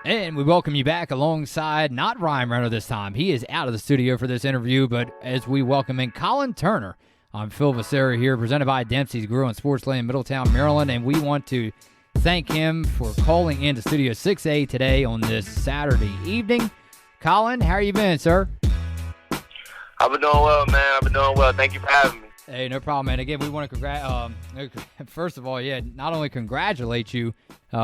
And we welcome you back alongside not Ryan Renner this time. He is out of the studio for this interview, but as we welcome in Collin Turner, I'm Phil Vicera here, presented by Dempseys, Grille in Sportsland, Middletown, Maryland, and we want to thank him for calling into Studio 6A today on this Saturday evening. Collin, how are you been, sir? I've been doing well, man. I've been doing well. Thank you for having me. Hey, no problem, man. Again, we want to first of all, not only congratulate you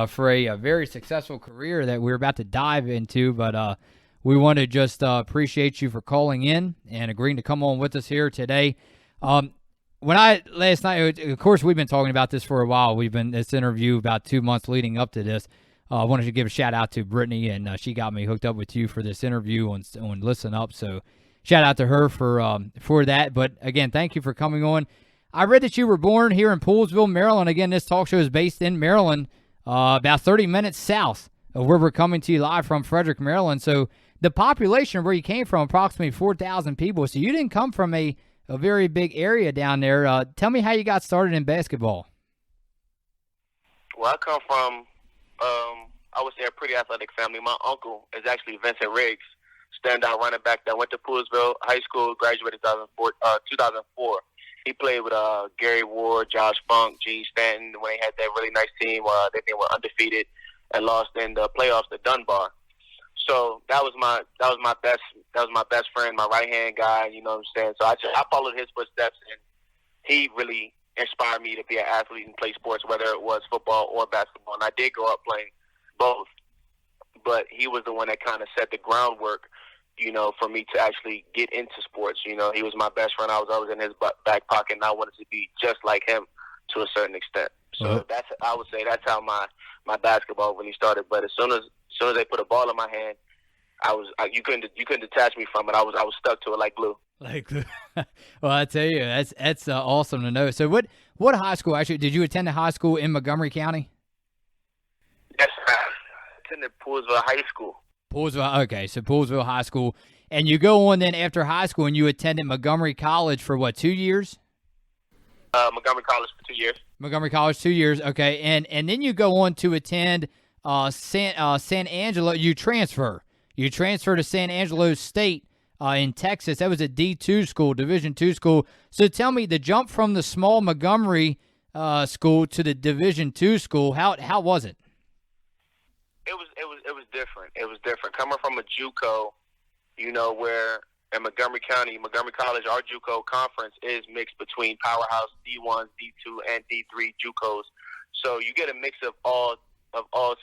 for a very successful career that we're about to dive into, but we want to just appreciate you for calling in and agreeing to come on with us here today. Last night, of course, we've been talking about this for a while. This interview about 2 months leading up to this. I wanted to give a shout out to Brittany, and she got me hooked up with you for this interview on Listen Up. So shout out to her for that. But again, thank you for coming on. I read that you were born here in Poolesville, Maryland. Again, this talk show is based in Maryland, about 30 minutes south of where we're coming to you live from, Frederick, Maryland. So the population where you came from, approximately 4,000 people. So you didn't come from a very big area down there. Tell me how you got started in basketball. Well, I come from, I would say, a pretty athletic family. My uncle is actually Vincent Riggs, standout running back that went to Poolesville High School, graduated in 2004. He played with Gary Ward, Josh Funk, Gene Stanton when they had that really nice team. They were undefeated and lost in the playoffs to Dunbar. So that was my best friend, my right hand guy. You know what I'm saying? So I followed his footsteps, and he really inspired me to be an athlete and play sports, whether it was football or basketball. And I did grow up playing both, but he was the one that kind of set the groundwork, you know, for me to actually get into sports. You know, he was my best friend. I was always in his back pocket, and I wanted to be just like him to a certain extent. So I would say that's how my basketball really started. But as soon as they put a ball in my hand, you couldn't detach me from it. I was stuck to it like glue. Like glue. Well, I tell you, that's awesome to know. So what high school actually did you attend? A high school in Montgomery County? Yes, I attended Poolesville High School. Poolesville, okay, so Poolesville High School. And you go on then after high school, and you attended Montgomery College for what, 2 years? Montgomery College for 2 years. Montgomery College, 2 years, okay. And then you go on to attend San Angelo. You transfer to San Angelo State in Texas. That was a D2 school, Division II school. So tell me, the jump from the small Montgomery school to the Division II school, how was it? It was different. It was different. Coming from a JUCO, you know, where in Montgomery County, Montgomery College, our JUCO conference is mixed between powerhouse D1s, D2, and D3 JUCOs. So you get a mix of all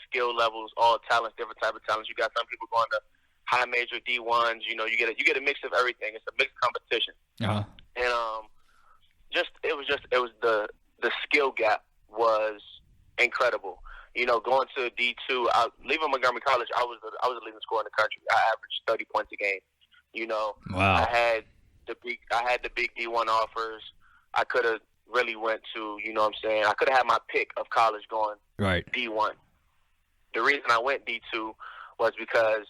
skill levels, all talents, different type of talents. You got some people going to high major D1s. You know, you get a mix of everything. It's a mixed competition. Uh-huh. And the skill gap was incredible. You know, going to D2, leaving Montgomery College, I was the leading scorer in the country. I averaged 30 points a game. You know, wow. I had the big D1 offers. I could have really went to, you know what I'm saying, I could have had my pick of college going right. D1. The reason I went D2 was because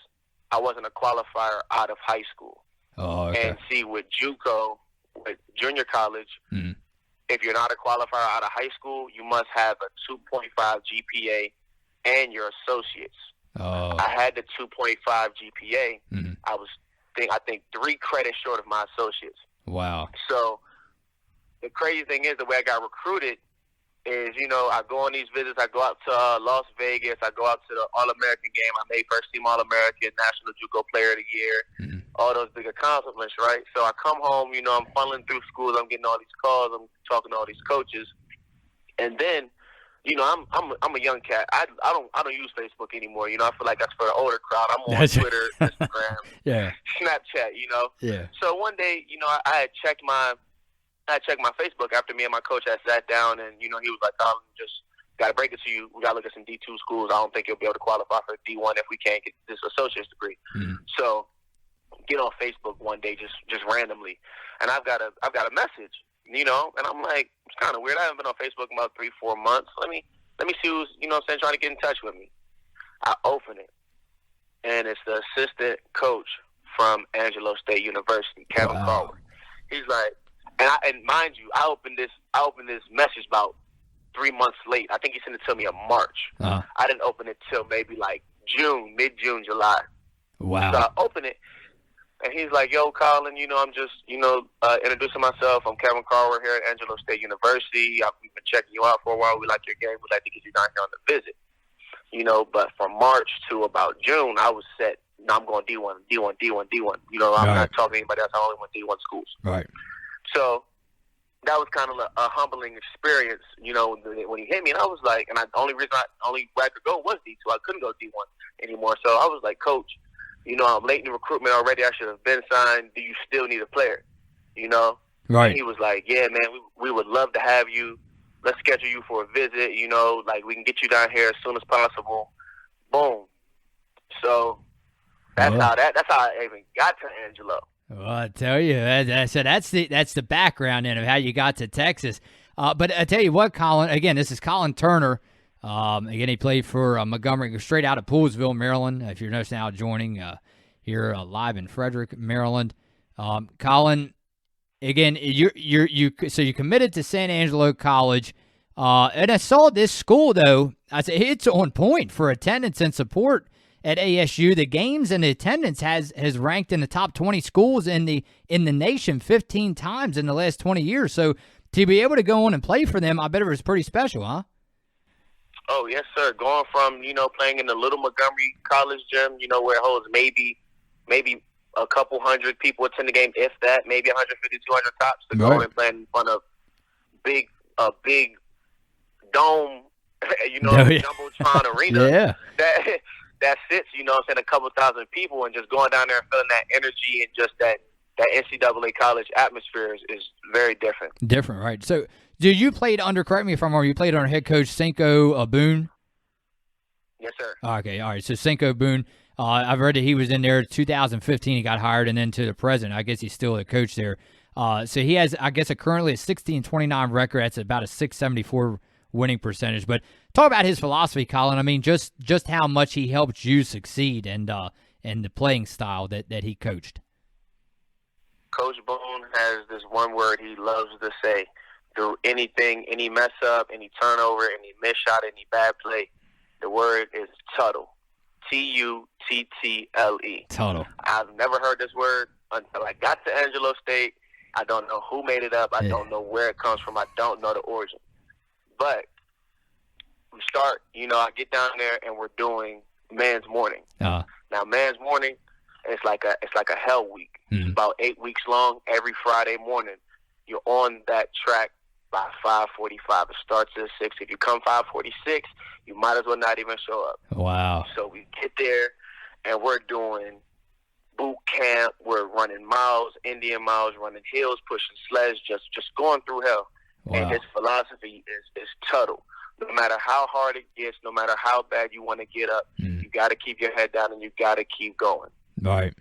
I wasn't a qualifier out of high school. Oh, okay. And see, with JUCO, with junior college, if you're not a qualifier out of high school, you must have a 2.5 GPA and your associates. Oh. I had the 2.5 GPA. I think 3 credits short of my associates. Wow. So the crazy thing is, the way I got recruited is, you know, I go on these visits. I go out to Las Vegas. I go out to the All-American game. I made first team All-American, National JUCO Player of the Year, all those big accomplishments, right? So I come home, you know, I'm funneling through schools. I'm getting all these calls. I'm talking to all these coaches. And then, you know, I'm a young cat. I don't use Facebook anymore. You know, I feel like that's for the older crowd. I'm on Twitter, Instagram, Snapchat, you know. Yeah. So one day, you know, I had checked my Facebook after me and my coach had sat down, and, you know, he was like, just got to break it to you. We got to look at some D2 schools. I don't think you'll be able to qualify for D1 if we can't get this associate's degree. So get on Facebook one day just randomly, and I've got a message, you know, and I'm like, it's kind of weird. I haven't been on Facebook in about 3-4 months. Let me see who's, you know what I'm saying, trying to get in touch with me. I open it, and it's the assistant coach from Angelo State University, Kevin Carver. He's like, and mind you, I opened this message about 3 months late. I think he sent it to me in March. I didn't open it till maybe like mid-June, July. Wow. So I open it, and he's like, "Yo, Collin, I'm just, introducing myself. I'm Kevin Carver here at Angelo State University. We've been checking you out for a while. We like your game. We'd like to get you down here on the visit." But from March to about June, I was set. No, I'm going D1. I'm not talking to anybody else. I only went D1 schools. Right. So that was kind of a humbling experience, when he hit me. And I was like, and the only way I could go was D2. I couldn't go D1 anymore. So I was like, "Coach, I'm late in recruitment already. I should have been signed. Do you still need a player?" Right. And he was like, "Yeah, man, we would love to have you. Let's schedule you for a visit. We can get you down here as soon as possible." Boom. So that's how I even got to Angelo. Well, I tell you, so that's the background of how you got to Texas. But I tell you what, Collin. Again, this is Collin Turner. Again, he played for Montgomery, straight out of Poolesville, Maryland. If you're just now joining here live in Frederick, Maryland, Collin. Again, you committed to San Angelo College, and I saw this school though. I said it's on point for attendance and support at ASU. The games and the attendance has ranked in the top 20 schools in the nation 15 times in the last 20 years. So to be able to go on and play for them, I bet it was pretty special, huh? Oh, yes, sir. Going from, playing in the little Montgomery College gym, where it holds maybe a couple hundred people attend the game, if that, maybe 150, 200 tops, to go and play in front of a big dome, Jumbotron arena. Yeah. That sits, a couple thousand people, and just going down there and feeling that energy and just that NCAA college atmosphere is very different. Different, right? So, you played under, correct me if I'm wrong, you played under head coach Cinco Boone? Yes, sir. Okay, all right. So, Cinco Boone, I've read that he was in there 2015. He got hired, and then to the present. I guess he's still a coach there. So, he has, I guess, currently a 16-29 record. That's about a 674 winning percentage. But talk about his philosophy, Collin. I mean, just how much he helped you succeed and the playing style that he coached. Coach Boone has this one word he loves to say. Through anything, any mess up, any turnover, any miss shot, any bad play, the word is tuttle. Tuttle. Tuttle. I've never heard this word until I got to Angelo State. I don't know who made it up. I don't know where it comes from. I don't know the origin. But we start, I get down there and we're doing man's morning. Now, man's morning, it's like a hell week. It's about 8 weeks long. Every Friday morning, you're on that track by 5:45. It starts at 6. If you come 5:46, you might as well not even show up. Wow. So we get there, and we're doing boot camp. We're running miles, Indian miles, running hills, pushing sleds, just going through hell. Wow. And his philosophy is tuttle. No matter how hard it gets, no matter how bad you want to get up, you got to keep your head down and you got to keep going. Right.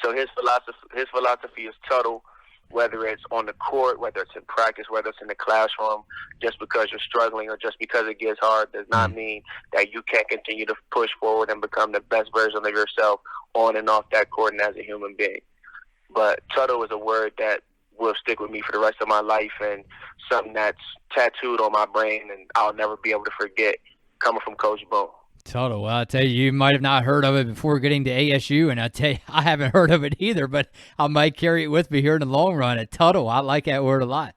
So his philosophy is tuttle. Whether it's on the court, whether it's in practice, whether it's in the classroom, just because you're struggling or just because it gets hard does not mean that you can't continue to push forward and become the best version of yourself on and off that court and as a human being. But tuttle is a word that will stick with me for the rest of my life and something that's tattooed on my brain and I'll never be able to forget coming from Coach Boone. Tuttle. Well, I tell you might have not heard of it before getting to ASU, and I tell you, I haven't heard of it either, but I might carry it with me here in the long run. At tuttle, I like that word a lot.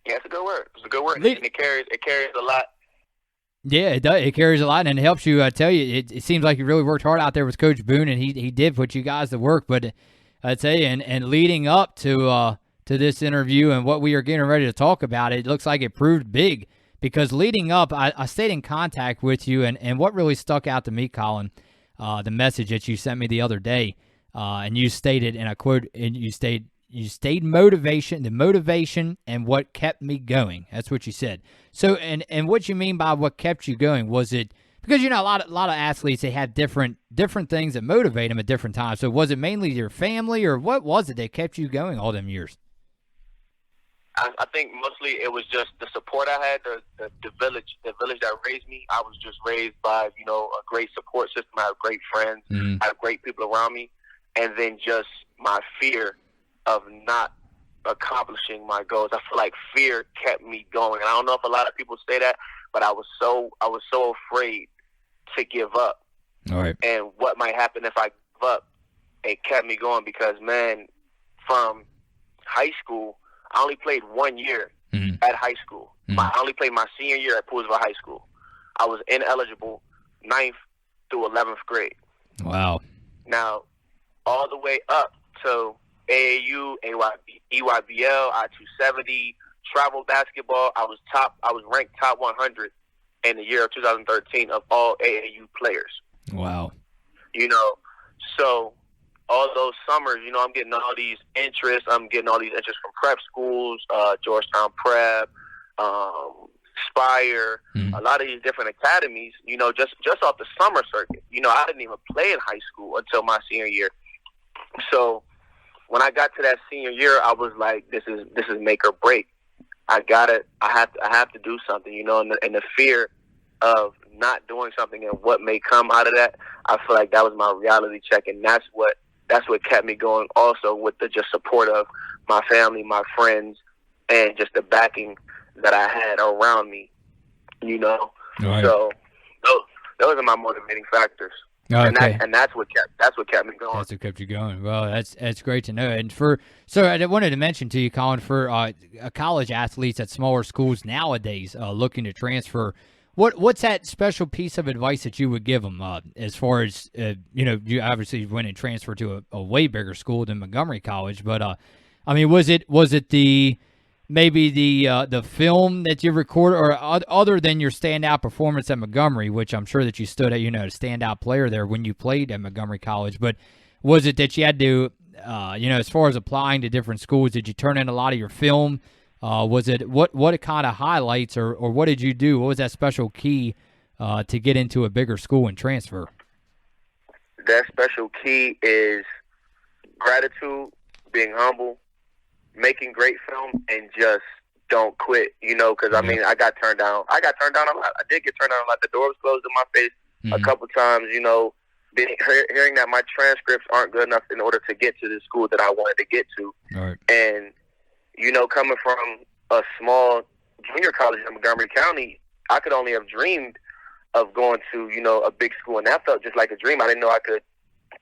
Yeah, it's a good word. It's a good word, and it carries a lot. Yeah, it does. It carries a lot, and it helps you. I tell you, it seems like you really worked hard out there with Coach Boone, and he did put you guys to work. But I tell you, and leading up to this interview and what we are getting ready to talk about, it looks like it proved big. Because leading up, I stayed in contact with you, and what really stuck out to me, Collin, the message that you sent me the other day, and you stated, and I quote, and you stated motivation, the motivation and what kept me going. That's what you said. So, and what you mean by what kept you going, was it, because, a lot of athletes, they have different things that motivate them at different times. So was it mainly your family, or what was it that kept you going all them years? I think mostly it was just the support I had, the village that raised me. I was just raised by, a great support system. I have great friends. I have great people around me. And then just my fear of not accomplishing my goals. I feel like fear kept me going. And I don't know if a lot of people say that, but I was so afraid to give up All right. and what might happen if I give up. It kept me going because, man, from high school, I only played 1 year at high school. I only played my senior year at Poolesville High School. I was ineligible 9th through 11th grade. Wow. Now, all the way up to AAU, EYBL, I-270, travel basketball, I was ranked top 100 in the year of 2013 of all AAU players. Wow. So all those summers, I'm getting all these interests. I'm getting all these interests from prep schools, Georgetown Prep, Spire, a lot of these different academies, just off the summer circuit. I didn't even play in high school until my senior year. So when I got to that senior year, I was like, this is make or break. I have to do something, and the fear of not doing something and what may come out of that, I feel like that was my reality check, and that's what kept me going also, with the just support of my family, my friends, and just the backing that I had around me, Right. So those are my motivating factors. Okay. And that's what kept me going. That's what kept you going. Well, that's great to know. And so I wanted to mention to you, Collin, for college athletes at smaller schools nowadays looking to transfer, what's that special piece of advice that you would give them as far as you obviously went and transferred to a way bigger school than Montgomery College, but I mean, was it maybe the film that you recorded, or other than your standout performance at Montgomery, which I'm sure that you stood at, a standout player there when you played at Montgomery College, but was it that you had to, as far as applying to different schools, did you turn in a lot of your film? Was it what kind of highlights, or what did you do? What was that special key to get into a bigger school and transfer? That special key is gratitude, being humble, making great film, and just don't quit, because I mean, I got turned down. I got turned down a lot. I did get turned down a lot. The door was closed in my face a couple times, hearing that my transcripts aren't good enough in order to get to the school that I wanted to get to. Right. And, coming from a small junior college in Montgomery County, I could only have dreamed of going to, a big school, and that felt just like a dream. I didn't know I could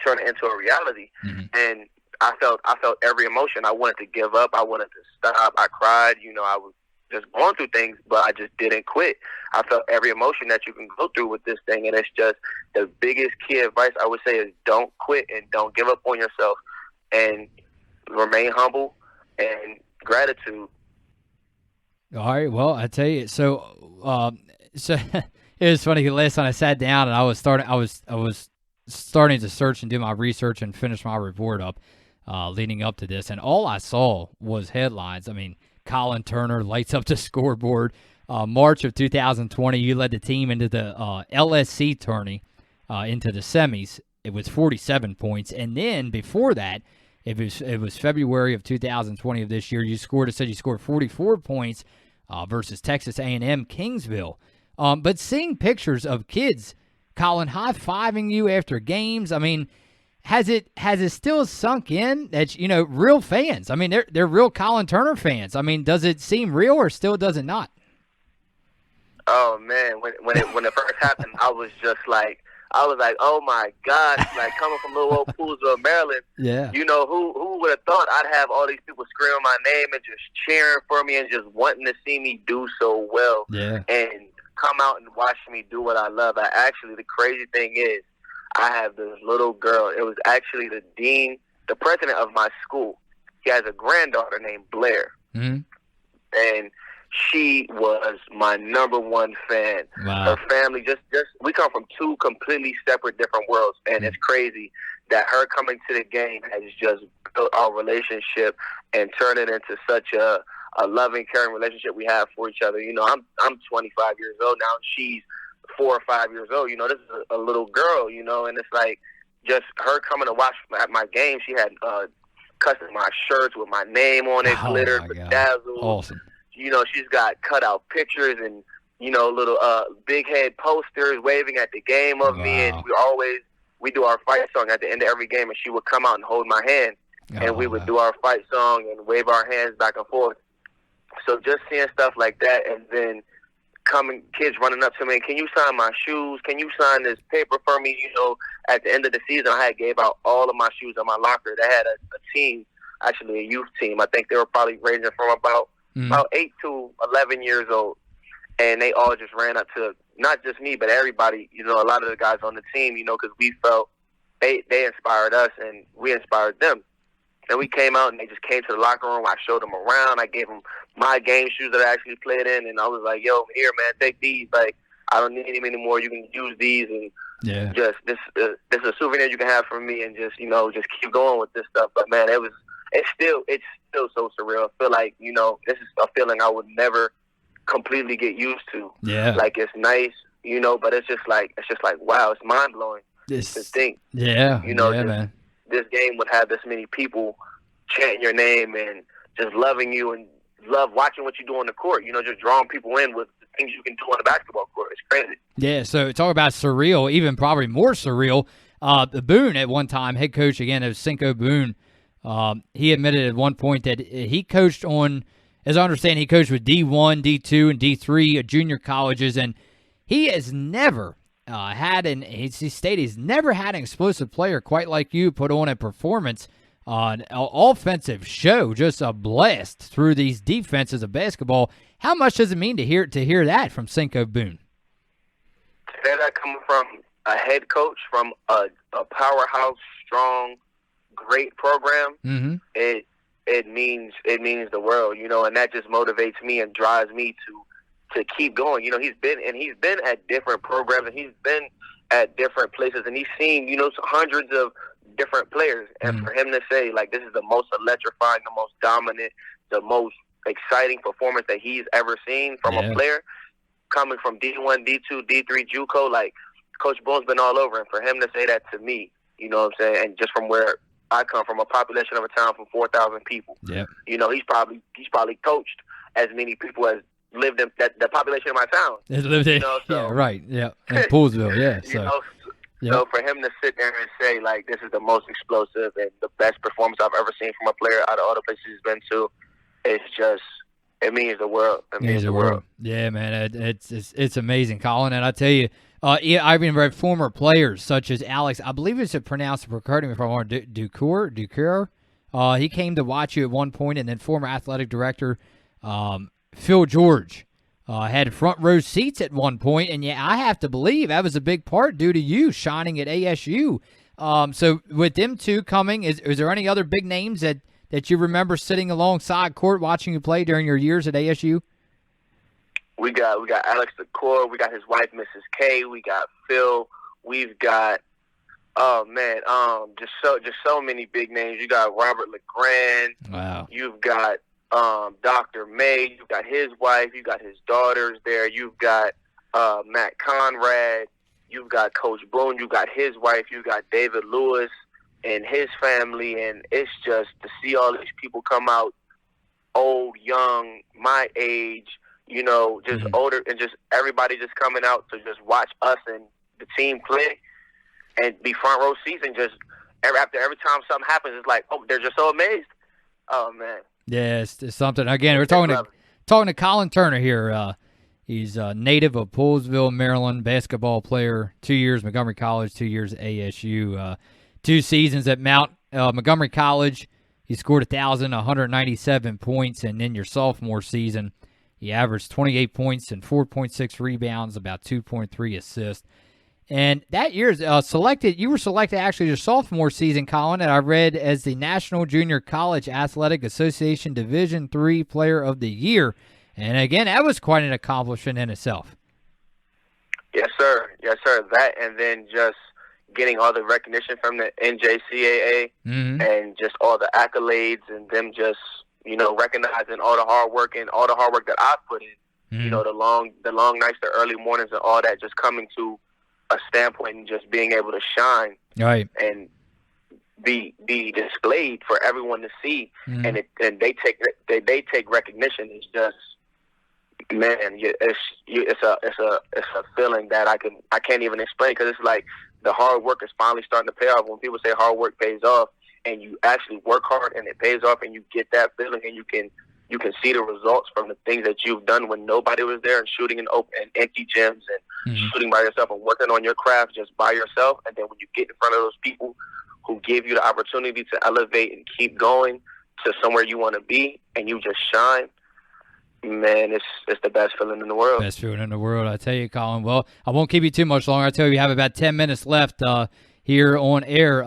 turn it into a reality. And I felt every emotion. I wanted to give up. I wanted to stop. I cried. I was just going through things, but I just didn't quit. I felt every emotion that you can go through with this thing, and it's just the biggest key advice I would say is don't quit and don't give up on yourself, and remain humble and gratitude. All right. Well, I tell you, so it was funny. Last time I sat down and I was starting to search and do my research and finish my report up. Leading up to this, and all I saw was headlines. I mean, Collin Turner lights up the scoreboard. March of 2020, you led the team into the LSC tourney, into the semis. It was 47 points, and then before that, it was February of 2020 of this year. You scored 44 points versus Texas A&M Kingsville. But seeing pictures of kids, Collin, high-fiving you after games, I mean, has it still sunk in that real fans? I mean, they're real Collin Turner fans. I mean, does it seem real, or still does it not? Oh man, when it first happened, I was like, oh my gosh, like coming from little old Poolesville, Maryland. Yeah. Who would have thought I'd have all these people screaming my name and just cheering for me and just wanting to see me do so well. Yeah. And come out and watch me do what I love. The crazy thing is, I have this little girl. It was actually the dean, the president of my school. He has a granddaughter named Blair. Mm-hmm. And she was my number one fan. Wow. Her family, just we come from two completely separate different worlds. And it's crazy that her coming to the game has just built our relationship and turned it into such a loving, caring relationship we have for each other. I'm 25 years old now. She's 4 or 5 years old. This is a little girl, and it's like just her coming to watch at my game. She had customized shirts with my name on it, glittered, bedazzled. Awesome. She's got cutout pictures and, little big head posters waving at the game of me. And we do our fight song at the end of every game, and she would come out and hold my hand. And we would do our fight song and wave our hands back and forth. So just seeing stuff like that, and then kids running up to me, can you sign my shoes? Can you sign this paper for me? You know, at the end of the season, I had gave out all of my shoes in my locker. They had a team, actually a youth team. I think they were probably ranging from about 8 to 11 years old. And they all just ran up to not just me, but everybody, you know, a lot of the guys on the team, you know, because we felt they inspired us and we inspired them. And we came out and they just came to the locker room. I showed them around. I gave them my game shoes that I actually played in. And I was like, yo, here, man, take these. Like, I don't need them anymore. You can use these. And just this is a souvenir you can have from me, and just, you know, just keep going with this stuff. But, man, it's still so surreal. I feel like, you know, this is a feeling I would never completely get used to. Yeah. Like, it's nice, you know, but it's just like, wow, it's mind-blowing to think. Yeah. You know, man. This game would have this many people chanting your name and just loving you and love watching what you do on the court. You know, just drawing people in with the things you can do on the basketball court. It's crazy. Yeah, so talk about surreal, even probably more surreal. Boone at one time, head coach again, it was Cinco Boone. He admitted at one point that he coached on, as I understand, he coached with D1, D2, and D3 junior colleges, and he has never he stated he's never had an explosive player quite like you put on a performance, an offensive show, just a blast through these defenses of basketball. How much does it mean to hear that from Cinco Boone? That coming from a head coach from a powerhouse, strong, great program, it means the world, you know, and that just motivates me and drives me to keep going. You know, he's been at different programs, and he's been at different places, and he's seen, you know, hundreds of different players. And for him to say, like, this is the most electrifying, the most dominant, the most exciting performance that he's ever seen from a player coming from D1, D2, D3, JUCO, like, Coach Boone's been all over. And for him to say that to me, you know what I'm saying, and just from where I come from, a population of a town from 4,000 people, you know, he's probably coached as many people as lived in the population of my town. You know, so, yeah, right, yeah, in Poolesville, yeah. So, so for him to sit there and say, like, this is the most explosive and the best performance I've ever seen from a player out of all the places he's been to, it means the world. It means the world. Yeah, man, it's amazing, Collin. And I tell you, I've even read former players such as Alex, I believe it's pronounced, correct me if I'm wrong, Ducour. He came to watch you at one point, and then former athletic director Phil George had front row seats at one point, and yeah, I have to believe that was a big part due to you shining at ASU. So with them two coming, is there any other big names that you remember sitting alongside court watching you play during your years at ASU? We got Alex Ducour, we got his wife Mrs. K, we got Phil, we've got just so many big names. You got Robert LeGrand. Wow. You've got Dr. May, you've got his wife, you got his daughters there, you've got Matt Conrad, you've got Coach Boone, you got his wife, you got David Lewis and his family, and it's just to see all these people come out, old, young, my age, you know, just older, and just everybody just coming out to just watch us and the team play and be front row seats, and just every time something happens, it's like, oh, they're just so amazed. Oh, man. Yeah, it's something. Again, we're talking to Collin Turner here. He's a native of Poolesville, Maryland, basketball player, 2 years Montgomery College, 2 years ASU. 2 seasons at Montgomery College, he scored 1,197 points, and in your sophomore season, he averaged 28 points and 4.6 rebounds, about 2.3 assists. And that year, you were selected actually your sophomore season, Collin, and I read as the National Junior College Athletic Association Division III Player of the Year. And again, that was quite an accomplishment in itself. Yes, sir. Yes, sir. That, and then just getting all the recognition from the NJCAA and just all the accolades, and them just, you know, recognizing all the hard work that I put in. You know, the long nights, the early mornings, and all that, just coming to a standpoint and just being able to shine, right, and be displayed for everyone to see, and they take recognition. It's just, man, it's a feeling that I can't even explain, because it's like the hard work is finally starting to pay off. When people say hard work pays off, and you actually work hard and it pays off, and you get that feeling, and you can You can see the results from the things that you've done when nobody was there, and shooting in open and empty gyms, and shooting by yourself and working on your craft just by yourself. And then when you get in front of those people who give you the opportunity to elevate and keep going to somewhere you want to be, and you just shine, man, it's the best feeling in the world. Best feeling in the world, I tell you, Collin. Well, I won't keep you too much longer. I tell you, we have about 10 minutes left here on air.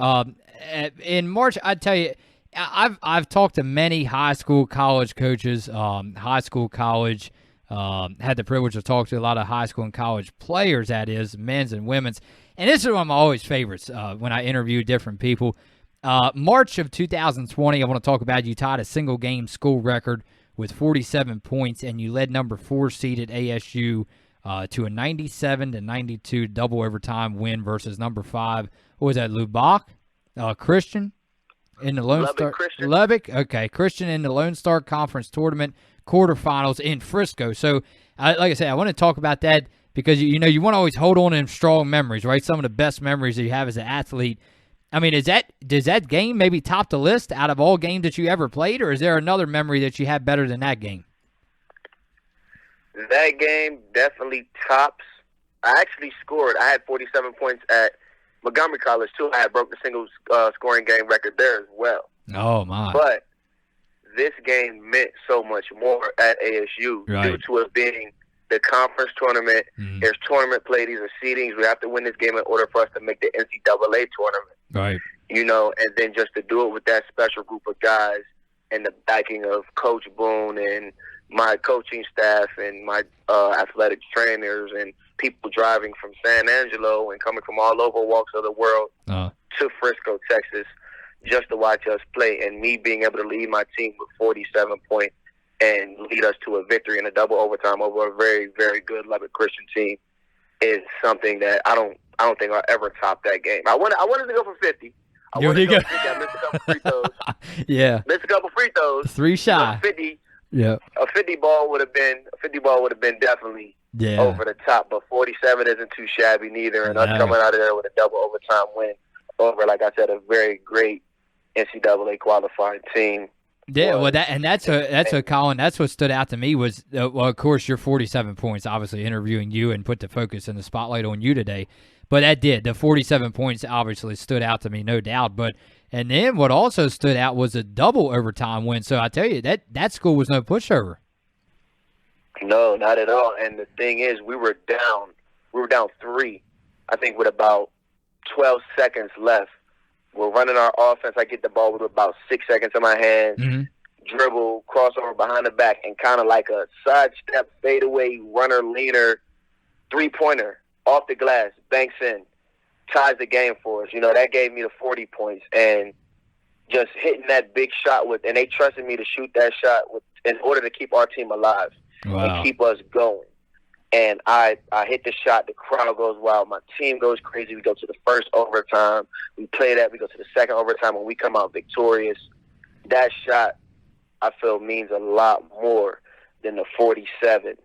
In March, I tell you, I've talked to many high school, college coaches, high school, college. Had the privilege to talk to a lot of high school and college players, that is, men's and women's. And this is one of my always favorites when I interview different people. March of 2020, I want to talk about you tied a single-game school record with 47 points, and you led number 4 seeded ASU to a 97-92 double overtime win versus number 5. What was that, Lubbock? Christian? In the Lone Star, Lubbock, okay, Christian in the Lone Star Conference Tournament quarterfinals in Frisco. So, like I said, I want to talk about that because you want to always hold on to strong memories, right? Some of the best memories that you have as an athlete. I mean, does that game maybe top the list out of all games that you ever played, or is there another memory that you have better than that game? That game definitely tops. I actually scored. I had 47 points at Montgomery College, too. I had broke the single scoring game record there as well. Oh, my. But this game meant so much more at ASU due to it being the conference tournament. There's tournament play. These are seedings. We have to win this game in order for us to make the NCAA tournament. Right. And then just to do it with that special group of guys and the backing of Coach Boone and my coaching staff and my athletic trainers and people driving from San Angelo and coming from all over walks of the world to Frisco, Texas, just to watch us play, and me being able to lead my team with 47 points and lead us to a victory in a double overtime over a very, very good Lubbock Christian team is something that I don't think I'll ever top that game. I wanted to go for 50. I wanted to go for 50. I missed a couple free throws. Yeah. Missed a couple free throws. 3 shy. 50. Yeah. A 50 ball would have been definitely over the top, but 47 isn't too shabby neither, and us coming out of there with a double overtime win over, like I said, a very great NCAA qualifying team. Yeah, well, that's what Collin. That's what stood out to me was, of course, your 47 points. Obviously, interviewing you and put the focus and the spotlight on you today, but the 47 points obviously stood out to me, no doubt. And then what also stood out was a double overtime win. So I tell you that school was no pushover. No, not at all. And the thing is, we were down 3, I think, with about 12 seconds left. We're running our offense. I get the ball with about 6 seconds in my hands, dribble, crossover behind the back, and kind of like a sidestep, fadeaway, runner, leaner, three-pointer off the glass, banks in, ties the game for us. That gave me the 40 points. And just hitting that big shot and they trusted me to shoot that shot in order to keep our team alive and keep us going. And I hit the shot. The crowd goes wild. My team goes crazy. We go to the first overtime. We play that. We go to the second overtime, and we come out victorious. That shot, I feel, means a lot more than the 47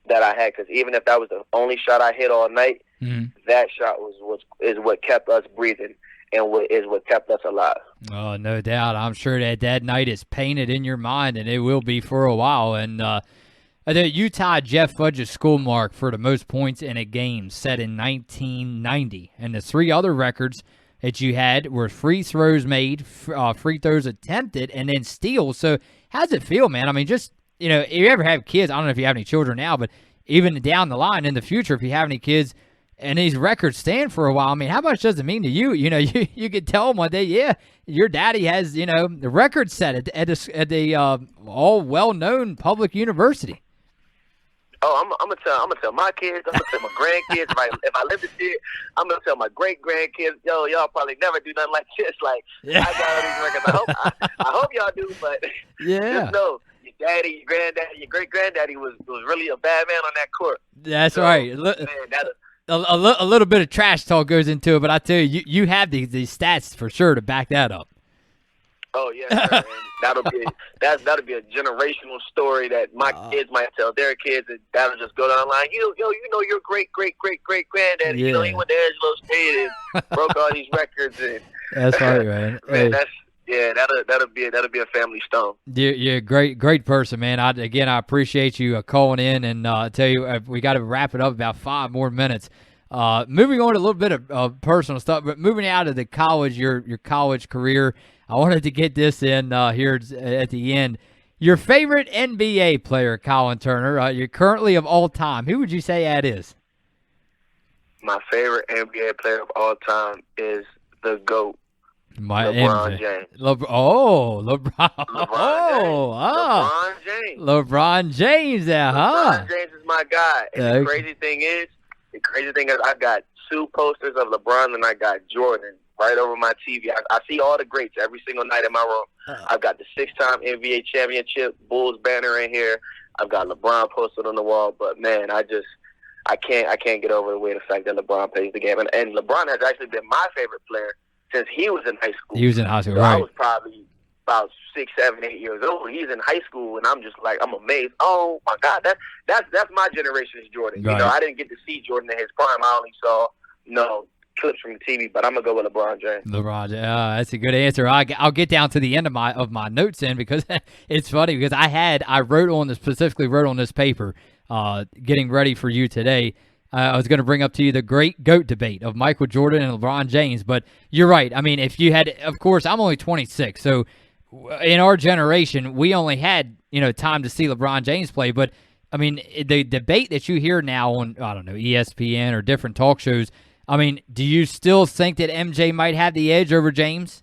that I had. Because even if that was the only shot I hit all night, that shot is what kept us breathing and what kept us alive. Oh, no doubt. I'm sure that night is painted in your mind, and it will be for a while. And you tied Jeff Fudge's school mark for the most points in a game set in 1990. And the 3 other records that you had were free throws made, free throws attempted, and then steals. So how's it feel, man? I mean, just, if you ever have kids, I don't know if you have any children now, but even down the line in the future, if you have any kids and these records stand for a while, I mean, how much does it mean to you? You could tell them one day, yeah, your daddy has, the record set at the all well-known public university. Oh, I'm gonna tell my kids. I'm gonna tell my grandkids. If I live this year, I'm gonna tell my great grandkids. Yo, y'all probably never do nothing like this. Like I got all these records. I hope y'all do, but just know your daddy, your granddaddy, your great granddaddy was really a bad man on that court. That's right. Man, a little bit of trash talk goes into it, but I tell you have these stats for sure to back that up. Oh yeah, sure. That'll be a generational story that my kids might tell their kids, and that'll just go down the line. Your great granddaddy. Yeah. He went to Angelo State and broke all these records. And that's right, man. Man, Yeah, that'll be a family stone. You're a great person, man. I appreciate you calling in, and I tell you, we got to wrap it up about 5 more minutes. Moving on to a little bit of personal stuff, but moving out of the college, your college career, I wanted to get this in here at the end. Your favorite NBA player, Collin Turner, you're currently of all time. Who would you say that is? My favorite NBA player of all time is the GOAT. LeBron James. LeBron. LeBron James. LeBron James, LeBron James is my guy. And the crazy thing is, I got 2 posters of LeBron and I got Jordan right over my TV. I see all the greats every single night in my room. I've got the 6-time NBA championship Bulls banner in here. I've got LeBron posted on the wall. But man, I can't get over the fact that LeBron plays the game. And LeBron has actually been my favorite player since he was in high school. He was in high school, so right? I was probably about 6, 7, 8 years old. He's in high school, and I'm just like, I'm amazed. Oh my God, that's my generation's Jordan. Right. You know, I didn't get to see Jordan in his prime. I only saw clips from the TV. But I'm gonna go with LeBron James. LeBron, that's a good answer. I'll get down to the end of my notes in because it's funny because I specifically wrote on this paper, getting ready for you today. I was going to bring up to you the great GOAT debate of Michael Jordan and LeBron James, but you're right. I mean, if you had, of course, I'm only 26, so in our generation, we only had, time to see LeBron James play, but I mean, the debate that you hear now on, I don't know, ESPN or different talk shows, I mean, do you still think that MJ might have the edge over James?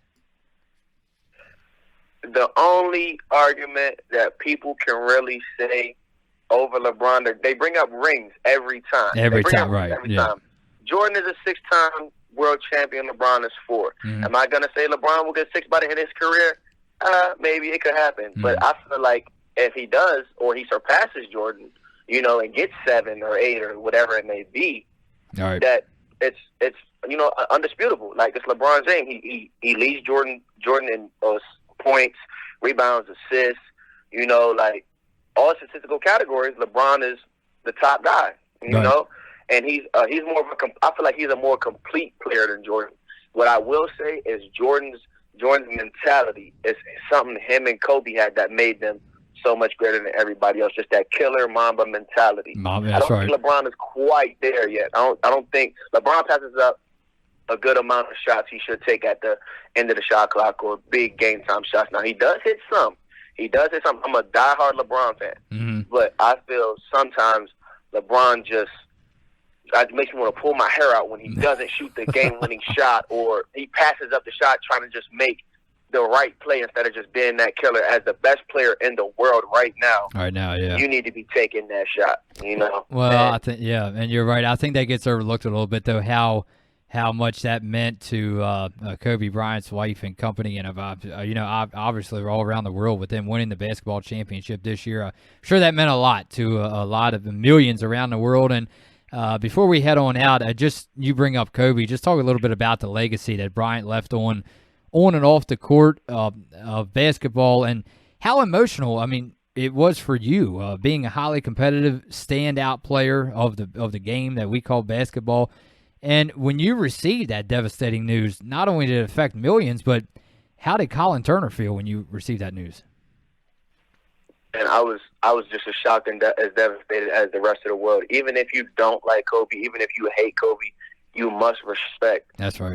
The only argument that people can really say over LeBron, they bring up rings every time. Every time. Jordan is a 6-time world champion. LeBron is 4. Mm-hmm. Am I going to say LeBron will get 6 by the end of his career? Maybe it could happen. Mm-hmm. But I feel like if he does, or he surpasses Jordan, and gets 7 or 8 or whatever it may be, all right, that it's undisputable. Like, it's LeBron James. He leads Jordan in points, rebounds, assists, like all statistical categories. LeBron is the top guy, know, and he's more of I feel like he's a more complete player than Jordan. What I will say is Jordan's mentality is something him and Kobe had that made them so much greater than everybody else. Just that killer Mamba mentality. I don't think LeBron is quite there yet. I don't think LeBron passes up a good amount of shots he should take at the end of the shot clock or big game time shots. Now, he does hit some. I'm a diehard LeBron fan. Mm-hmm. But I feel sometimes LeBron it makes me want to pull my hair out when he doesn't shoot the game-winning shot, or he passes up the shot trying to just make the right play instead of just being that killer. As the best player in the world right now, yeah, you need to be taking that shot, Well, I think, and you're right. I think that gets overlooked a little bit, though, how much that meant to Kobe Bryant's wife and company, and obviously we're all around the world with them winning the basketball championship this year. I'm sure that meant a lot to a lot of the millions around the world. And before we head on out, you bring up Kobe. Just talk a little bit about the legacy that Bryant left on and off the court of basketball, and how emotional, it was for you being a highly competitive standout player of the game that we call basketball. And when you received that devastating news, not only did it affect millions, but how did Collin Turner feel when you received that news? And I was just as shocked and as devastated as the rest of the world. Even if you don't like Kobe, even if you hate Kobe, you must respect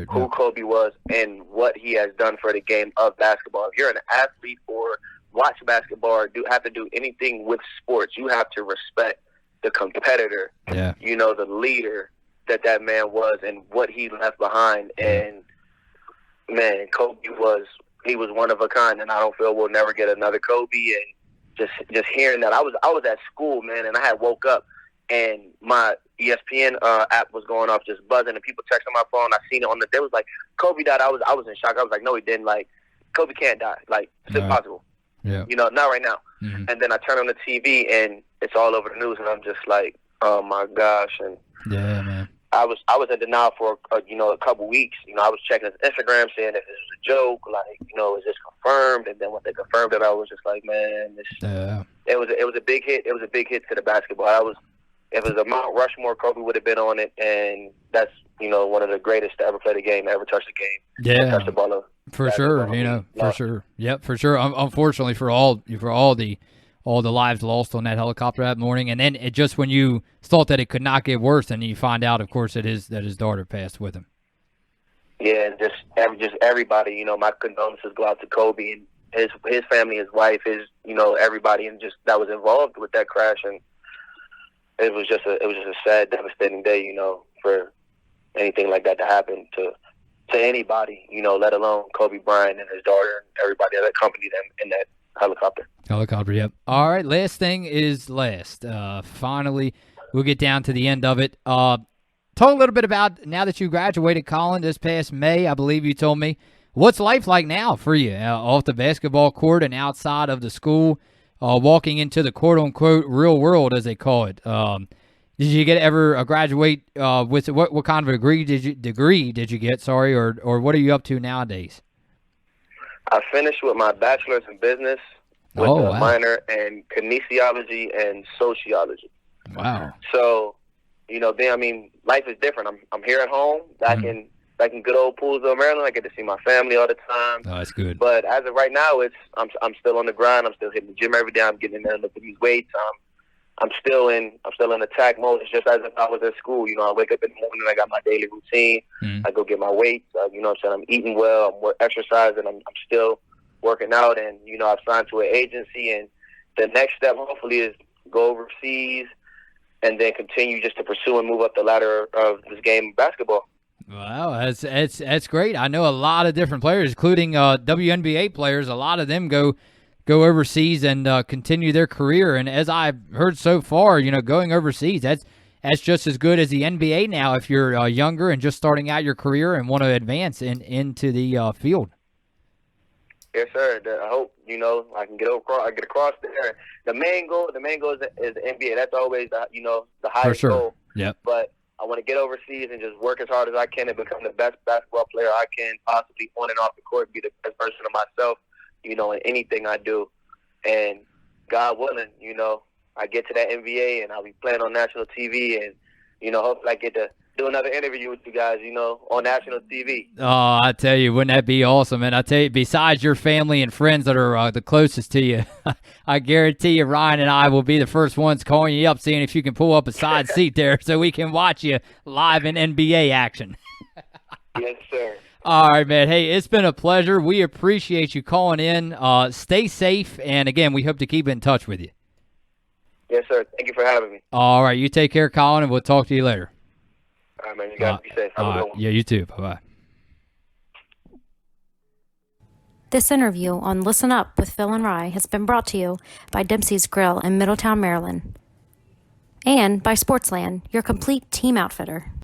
who Kobe was and what he has done for the game of basketball. If you're an athlete or watch basketball or have to do anything with sports, you have to respect the competitor, the leader that man was and what he left behind. And man, Kobe was one of a kind, and I don't feel we'll never get another Kobe. And just hearing that, I was at school, man, and I had woke up and my ESPN app was going off, just buzzing, and people texting my phone. I seen it they was like, Kobe died. I was in shock. I was like, no, he didn't. Like, Kobe can't die. Like, it's impossible. Yeah. Not right now. Mm-hmm. And then I turn on the TV and it's all over the news, and I'm just like, oh my gosh. And yeah, man. I was in denial for a couple weeks. I was checking his Instagram, saying if this was a joke, like, is this confirmed? And then when they confirmed it, I was just like, man, it was a big hit. It was a big hit to the basketball. if it was a Mount Rushmore, Kobe would have been on it, and that's one of the greatest to ever play the game, to ever touch the game. Yeah, touch the ball for sure. For sure. Yep, for sure. Unfortunately, for all the lives lost on that helicopter that morning, and then it just when you thought that it could not get worse, and you find out, of course, that his daughter passed with him. Yeah, just everybody. My condolences go out to Kobe and his family, his wife, everybody, and just that was involved with that crash, and it was just a sad, devastating day, for anything like that to happen to anybody, let alone Kobe Bryant and his daughter and everybody that accompanied them in that helicopter. Yep. All right, last thing is last. Finally, we'll get down to the end of it. Talk a little bit about, now that you graduated, Collin, this past May, I believe you told me, what's life like now for you off the basketball court and outside of the school, walking into the quote-unquote real world, as they call it? Did you ever graduate with what kind of degree did you get? Sorry, or what are you up to nowadays? I finished with my bachelor's in business with a minor in kinesiology and sociology. Wow. So, life is different. I'm here at home, back in good old Poolesville, Maryland. I get to see my family all the time. Oh, that's good. But as of right now, I'm still on the grind. I'm still hitting the gym every day. I'm getting in there and lifting these weights. I'm still in attack mode. It's just as if I was at school. I wake up in the morning, I got my daily routine. I go get my weights. I'm eating well. I'm exercising. I'm still working out. And, I've signed to an agency. And the next step, hopefully, is go overseas and then continue just to pursue and move up the ladder of this game of basketball. Wow, that's great. I know a lot of different players, including WNBA players. A lot of them go overseas and continue their career. And as I've heard so far, going overseas, that's just as good as the NBA now if you're younger and just starting out your career and want to advance into the field. Yes, sir. I hope, I can get across there. The main goal is the NBA. That's always the highest goal. Yep. But I want to get overseas and just work as hard as I can and become the best basketball player I can possibly on and off the court, be the best version of myself, in anything I do. And God willing, I get to that NBA and I'll be playing on national TV and, hopefully I get to do another interview with you guys, on national TV. Oh, I tell you, wouldn't that be awesome? And I tell you, besides your family and friends that are the closest to you, I guarantee you Ryan and I will be the first ones calling you up, seeing if you can pull up a side seat there so we can watch you live in NBA action. Yes, sir. All right, man. Hey, it's been a pleasure. We appreciate you calling in. Stay safe, and again, we hope to keep in touch with you. Yes, sir. Thank you for having me. All right, you take care, Collin, and we'll talk to you later. All right, man. You got to be safe. Have a good one. Yeah, you too. Bye-bye. This interview on Listen Up with Phil and Rye has been brought to you by Dempseys Grille in Middletown, Maryland, and by Sportsland, your complete team outfitter.